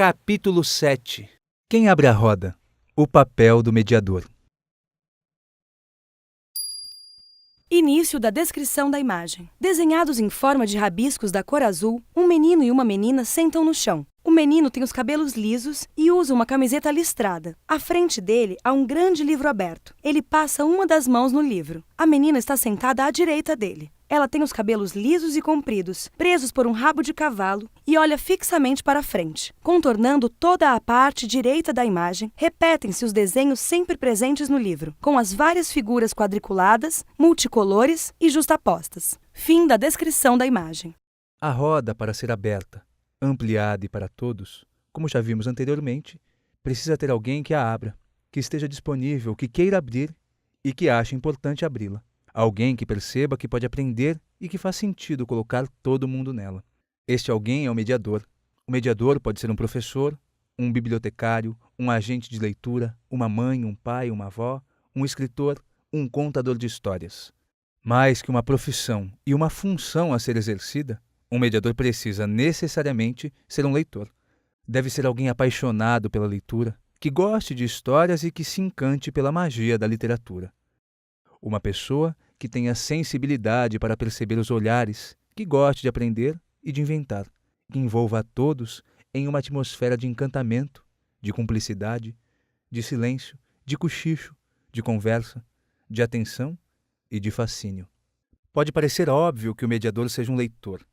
Capítulo 7. Quem abre a roda? O papel do mediador. Início da descrição da imagem. Desenhados em forma de rabiscos da cor azul, um menino e uma menina sentam no chão. O menino tem os cabelos lisos e usa uma camiseta listrada. À frente dele há um grande livro aberto. Ele passa uma das mãos no livro. A menina está sentada à direita dele. Ela tem os cabelos lisos e compridos, presos por um rabo de cavalo, e olha fixamente para frente. Contornando toda a parte direita da imagem, repetem-se os desenhos sempre presentes no livro, com as várias figuras quadriculadas, multicolores e justapostas. Fim da descrição da imagem. A roda, para ser aberta, ampliada e para todos, como já vimos anteriormente, precisa ter alguém que a abra, que esteja disponível, que queira abrir e que ache importante abri-la. Alguém que perceba que pode aprender e que faz sentido colocar todo mundo nela. Este alguém é o mediador. O mediador pode ser um professor, um bibliotecário, um agente de leitura, uma mãe, um pai, uma avó, um escritor, um contador de histórias. Mais que uma profissão e uma função a ser exercida, um mediador precisa necessariamente ser um leitor. Deve ser alguém apaixonado pela leitura, que goste de histórias e que se encante pela magia da literatura. Uma pessoa que tenha sensibilidade para perceber os olhares, que goste de aprender e de inventar, que envolva a todos em uma atmosfera de encantamento, de cumplicidade, de silêncio, de cochicho, de conversa, de atenção e de fascínio. Pode parecer óbvio que o mediador seja um leitor,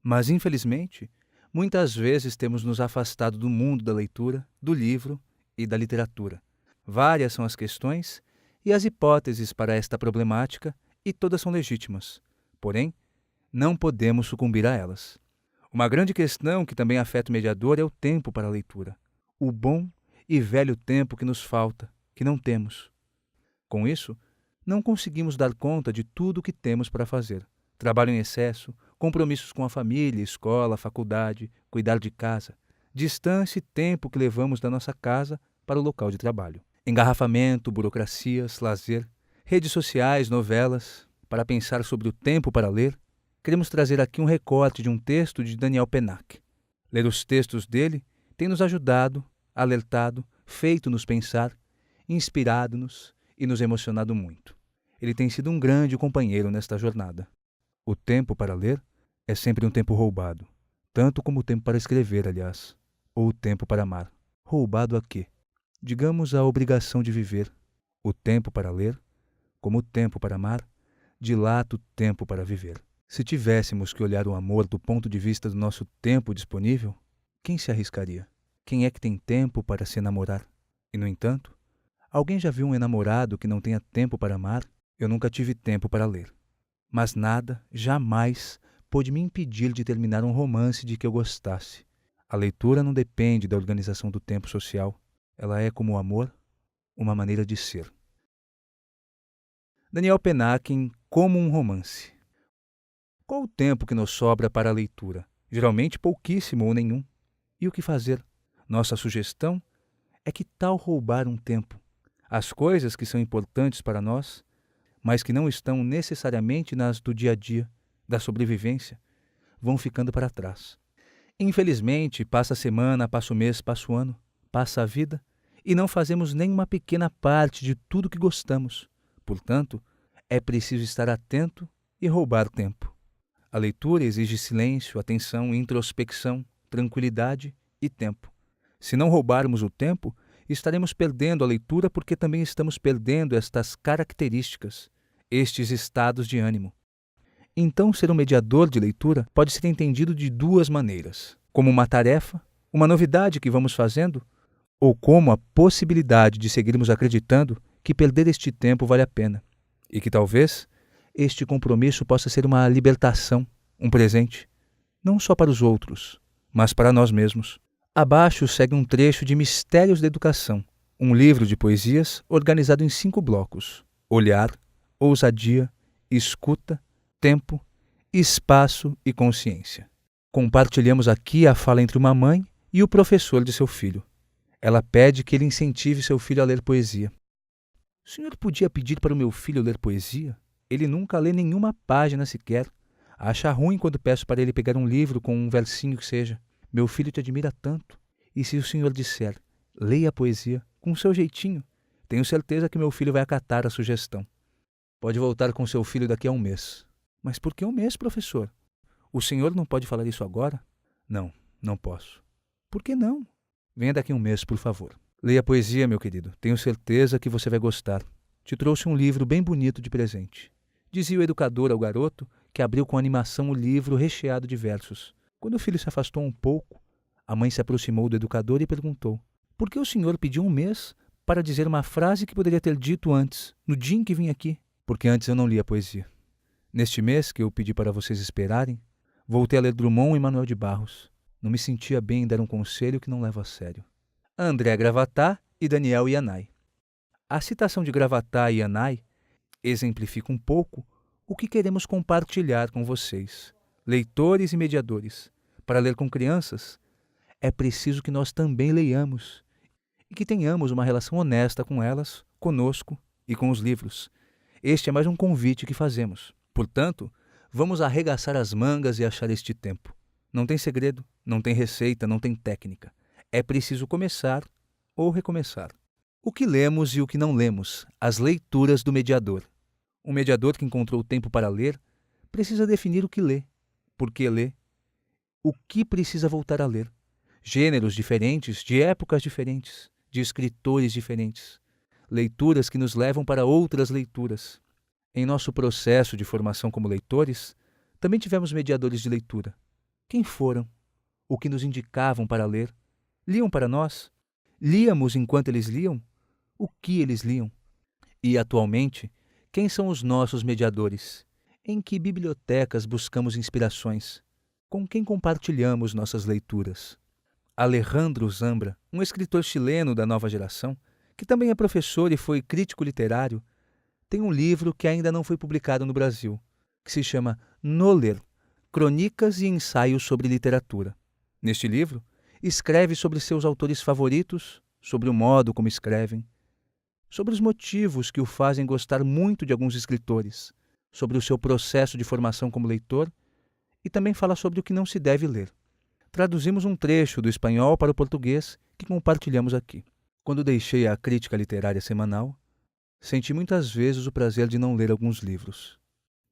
mas, infelizmente, muitas vezes temos nos afastado do mundo da leitura, do livro e da literatura. Várias são as questões e as hipóteses para esta problemática, e todas são legítimas. Porém, não podemos sucumbir a elas. Uma grande questão que também afeta o mediador é o tempo para a leitura. O bom e velho tempo que nos falta, que não temos. Com isso, não conseguimos dar conta de tudo o que temos para fazer. Trabalho em excesso, compromissos com a família, escola, faculdade, cuidar de casa, distância e tempo que levamos da nossa casa para o local de trabalho. Engarrafamento, burocracias, lazer, redes sociais, novelas. Para pensar sobre o tempo para ler, queremos trazer aqui um recorte de um texto de Daniel Pennac. Ler os textos dele tem nos ajudado, alertado, feito-nos pensar, inspirado-nos e nos emocionado muito. Ele tem sido um grande companheiro nesta jornada. O tempo para ler é sempre um tempo roubado, tanto como o tempo para escrever, aliás, ou o tempo para amar. Roubado a quê? Digamos a obrigação de viver. O tempo para ler, como o tempo para amar, dilata o tempo para viver. Se tivéssemos que olhar o amor do ponto de vista do nosso tempo disponível, quem se arriscaria? Quem é que tem tempo para se enamorar? E, no entanto, alguém já viu um enamorado que não tenha tempo para amar? Eu nunca tive tempo para ler. Mas nada, jamais, pôde me impedir de terminar um romance de que eu gostasse. A leitura não depende da organização do tempo social. Ela é, como o amor, uma maneira de ser. Daniel Pennac em Como um Romance. Qual o tempo que nos sobra para a leitura? Geralmente pouquíssimo ou nenhum. E o que fazer? Nossa sugestão é que tal roubar um tempo? As coisas que são importantes para nós, mas que não estão necessariamente nas do dia a dia, da sobrevivência, vão ficando para trás. Infelizmente, passa a semana, passa o mês, passa o ano, passa a vida, e não fazemos nem uma pequena parte de tudo que gostamos. Portanto, é preciso estar atento e roubar tempo. A leitura exige silêncio, atenção, introspecção, tranquilidade e tempo. Se não roubarmos o tempo, estaremos perdendo a leitura porque também estamos perdendo estas características, estes estados de ânimo. Então, ser um mediador de leitura pode ser entendido de duas maneiras: como uma tarefa, uma novidade que vamos fazendo, ou como a possibilidade de seguirmos acreditando que perder este tempo vale a pena, e que talvez este compromisso possa ser uma libertação, um presente, não só para os outros, mas para nós mesmos. Abaixo segue um trecho de Mistérios da Educação, um livro de poesias organizado em 5 blocos: olhar, ousadia, escuta, tempo, espaço e consciência. Compartilhamos aqui a fala entre uma mãe e o professor de seu filho. Ela pede que ele incentive seu filho a ler poesia. O senhor podia pedir para o meu filho ler poesia? Ele nunca lê nenhuma página sequer. Acha ruim quando peço para ele pegar um livro com um versinho que seja. Meu filho te admira tanto. E se o senhor disser, leia a poesia com o seu jeitinho, tenho certeza que meu filho vai acatar a sugestão. Pode voltar com seu filho daqui a um mês. Mas por que um mês, professor? O senhor não pode falar isso agora? Não, não posso. Por que não? Venha daqui a um mês, por favor. Leia a poesia, meu querido. Tenho certeza que você vai gostar. Te trouxe um livro bem bonito de presente. Dizia o educador ao garoto, que abriu com animação o livro recheado de versos. Quando o filho se afastou um pouco, a mãe se aproximou do educador e perguntou: por que o senhor pediu um mês para dizer uma frase que poderia ter dito antes, no dia em que vim aqui? Porque antes eu não li a poesia. Neste mês que eu pedi para vocês esperarem, voltei a ler Drummond e Manuel de Barros. Não me sentia bem em dar um conselho que não levo a sério. André Gravatá e Daniel Yanai. A citação de Gravatá e Yanai exemplifica um pouco o que queremos compartilhar com vocês, leitores e mediadores. Para ler com crianças, é preciso que nós também leiamos e que tenhamos uma relação honesta com elas, conosco e com os livros. Este é mais um convite que fazemos. Portanto, vamos arregaçar as mangas e achar este tempo. Não tem segredo, não tem receita, não tem técnica. É preciso começar ou recomeçar. O que lemos e o que não lemos, as leituras do mediador. Um mediador que encontrou tempo para ler precisa definir o que lê, por que lê, o que precisa voltar a ler. Gêneros diferentes, de épocas diferentes, de escritores diferentes. Leituras que nos levam para outras leituras. Em nosso processo de formação como leitores, também tivemos mediadores de leitura. Quem foram? O que nos indicavam para ler? Liam para nós? Líamos enquanto eles liam? O que eles liam? E, atualmente, quem são os nossos mediadores? Em que bibliotecas buscamos inspirações? Com quem compartilhamos nossas leituras? Alejandro Zambra, um escritor chileno da nova geração, que também é professor e foi crítico literário, tem um livro que ainda não foi publicado no Brasil, que se chama No Ler, Crônicas e Ensaios sobre Literatura. Neste livro, escreve sobre seus autores favoritos, sobre o modo como escrevem, sobre os motivos que o fazem gostar muito de alguns escritores, sobre o seu processo de formação como leitor e também fala sobre o que não se deve ler. Traduzimos um trecho do espanhol para o português que compartilhamos aqui. Quando deixei a crítica literária semanal, senti muitas vezes o prazer de não ler alguns livros.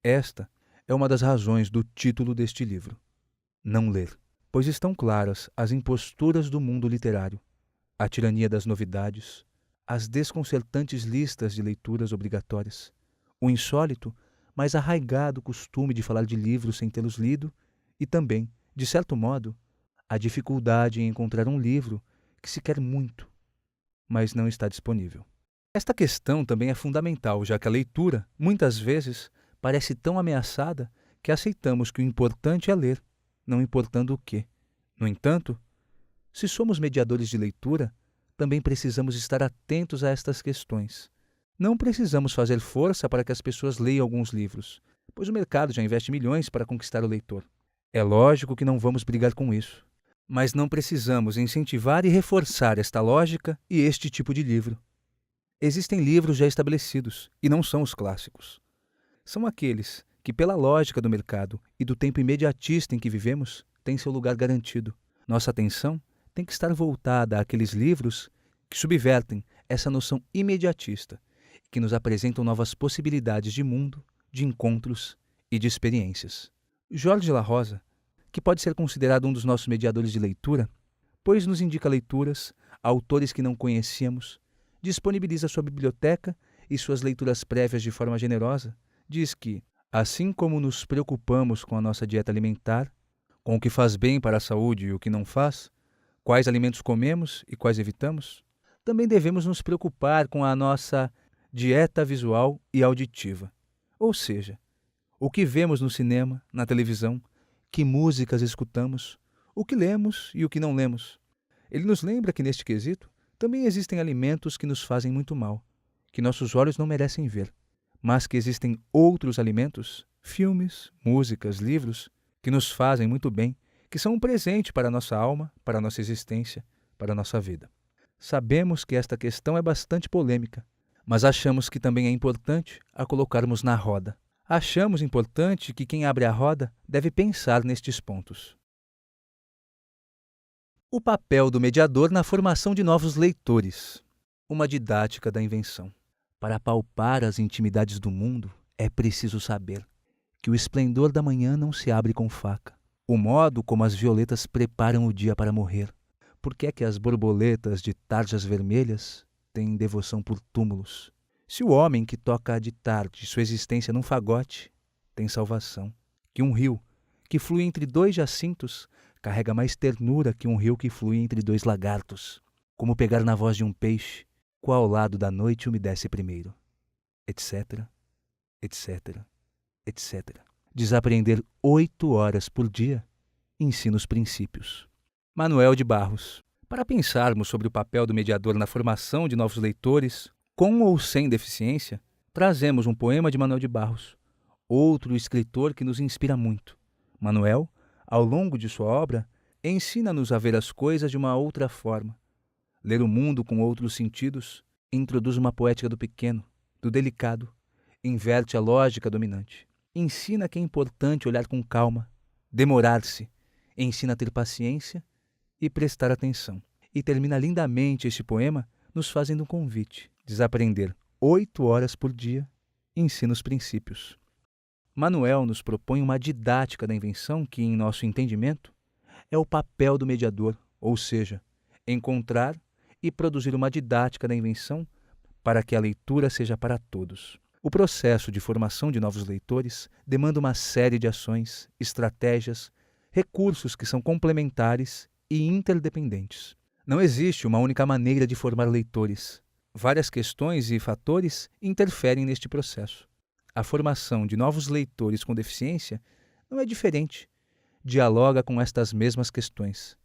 Esta é uma das razões do título deste livro. Não ler. Pois estão claras as imposturas do mundo literário, a tirania das novidades, as desconcertantes listas de leituras obrigatórias, o insólito, mas arraigado costume de falar de livros sem tê-los lido e também, de certo modo, a dificuldade em encontrar um livro que se quer muito, mas não está disponível. Esta questão também é fundamental, já que a leitura, muitas vezes, parece tão ameaçada que aceitamos que o importante é ler, não importando o quê. No entanto, se somos mediadores de leitura, também precisamos estar atentos a estas questões. Não precisamos fazer força para que as pessoas leiam alguns livros, pois o mercado já investe milhões para conquistar o leitor. É lógico que não vamos brigar com isso, mas não precisamos incentivar e reforçar esta lógica e este tipo de livro. Existem livros já estabelecidos, e não são os clássicos. São aqueles que, pela lógica do mercado e do tempo imediatista em que vivemos, têm seu lugar garantido. Nossa atenção tem que estar voltada àqueles livros que subvertem essa noção imediatista e que nos apresentam novas possibilidades de mundo, de encontros e de experiências. Jorge La Rosa, que pode ser considerado um dos nossos mediadores de leitura, pois nos indica leituras, autores que não conhecíamos, disponibiliza sua biblioteca e suas leituras prévias de forma generosa, diz que, assim como nos preocupamos com a nossa dieta alimentar, com o que faz bem para a saúde e o que não faz, quais alimentos comemos e quais evitamos, também devemos nos preocupar com a nossa dieta visual e auditiva. Ou seja, o que vemos no cinema, na televisão, que músicas escutamos, o que lemos e o que não lemos. Ele nos lembra que, neste quesito, também existem alimentos que nos fazem muito mal, que nossos olhos não merecem ver, mas que existem outros alimentos, filmes, músicas, livros, que nos fazem muito bem, que são um presente para a nossa alma, para a nossa existência, para a nossa vida. Sabemos que esta questão é bastante polêmica, mas achamos que também é importante a colocarmos na roda. Achamos importante que quem abre a roda deve pensar nestes pontos. O papel do mediador na formação de novos leitores. Uma didática da invenção. Para palpar as intimidades do mundo, é preciso saber que o esplendor da manhã não se abre com faca. O modo como as violetas preparam o dia para morrer. Por que é que as borboletas de tarjas vermelhas têm devoção por túmulos? Se o homem que toca de tarde sua existência num fagote tem salvação. Que um rio que flui entre dois jacintos carrega mais ternura que um rio que flui entre dois lagartos. Como pegar na voz de um peixe, qual lado da noite umedece primeiro, etc, etc, etc. Desaprender 8 horas por dia ensina os princípios. Manuel de Barros. Para pensarmos sobre o papel do mediador na formação de novos leitores, com ou sem deficiência, trazemos um poema de Manuel de Barros, outro escritor que nos inspira muito. Manuel, ao longo de sua obra, ensina-nos a ver as coisas de uma outra forma, ler o mundo com outros sentidos, introduz uma poética do pequeno, do delicado, inverte a lógica dominante. Ensina que é importante olhar com calma, demorar-se, ensina a ter paciência e prestar atenção. E termina lindamente este poema nos fazendo um convite: desaprender 8 horas por dia ensina os princípios. Manuel nos propõe uma didática da invenção que, em nosso entendimento, é o papel do mediador, ou seja, encontrar e produzir uma didática da invenção para que a leitura seja para todos. O processo de formação de novos leitores demanda uma série de ações, estratégias, recursos que são complementares e interdependentes. Não existe uma única maneira de formar leitores. Várias questões e fatores interferem neste processo. A formação de novos leitores com deficiência não é diferente. Dialoga com estas mesmas questões.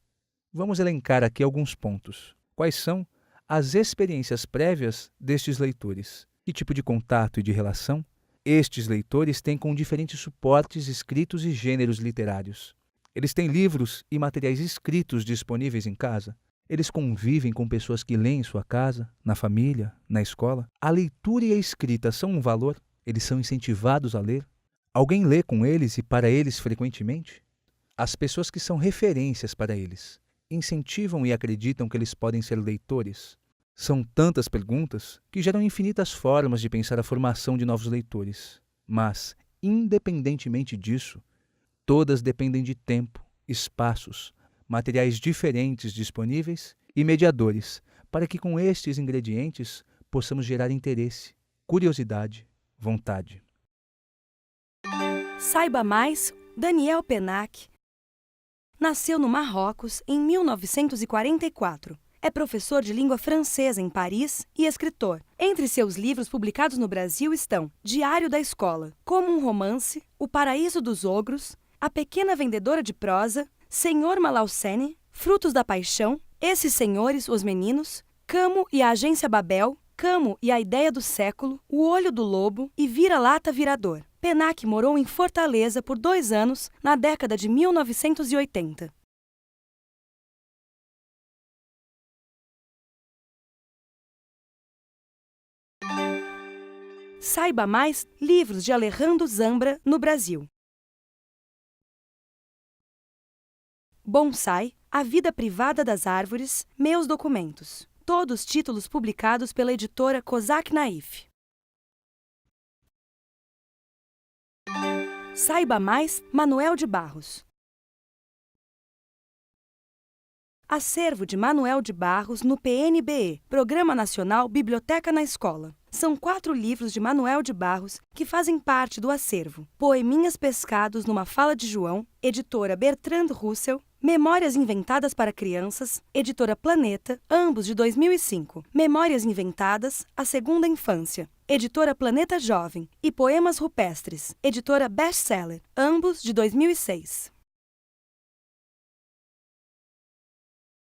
Vamos elencar aqui alguns pontos. Quais são as experiências prévias destes leitores? Que tipo de contato e de relação estes leitores têm com diferentes suportes escritos e gêneros literários? Eles têm livros e materiais escritos disponíveis em casa? Eles convivem com pessoas que leem em sua casa, na família, na escola? A leitura e a escrita são um valor? Eles são incentivados a ler? Alguém lê com eles e para eles frequentemente? As pessoas que são referências para eles incentivam e acreditam que eles podem ser leitores? São tantas perguntas que geram infinitas formas de pensar a formação de novos leitores. Mas, independentemente disso, todas dependem de tempo, espaços, materiais diferentes disponíveis e mediadores, para que com estes ingredientes possamos gerar interesse, curiosidade, vontade. Saiba mais, Daniel Pennac nasceu no Marrocos em 1944. É professor de língua francesa em Paris e escritor. Entre seus livros publicados no Brasil estão Diário da Escola, Como um Romance, O Paraíso dos Ogros, A Pequena Vendedora de Prosa, Senhor Malaucene, Frutos da Paixão, Esses Senhores, os Meninos, Camo e a Agência Babel, Camo e a Ideia do Século, O Olho do Lobo e Vira-Lata Virador. Pennac morou em Fortaleza por 2 anos na década de 1980. Saiba mais livros de Alejandro Zambra no Brasil. Bonsai, A Vida Privada das Árvores, Meus Documentos. Todos títulos publicados pela editora Kozak Naif. Saiba mais, Manuel de Barros. Acervo de Manuel de Barros no PNBE, Programa Nacional Biblioteca na Escola. São 4 livros de Manuel de Barros que fazem parte do acervo. Poeminhas Pescados numa Fala de João, editora Bertrand Russell. Memórias Inventadas para Crianças, editora Planeta, ambos de 2005. Memórias Inventadas, A Segunda Infância, editora Planeta Jovem. E Poemas Rupestres, editora Bestseller, ambos de 2006.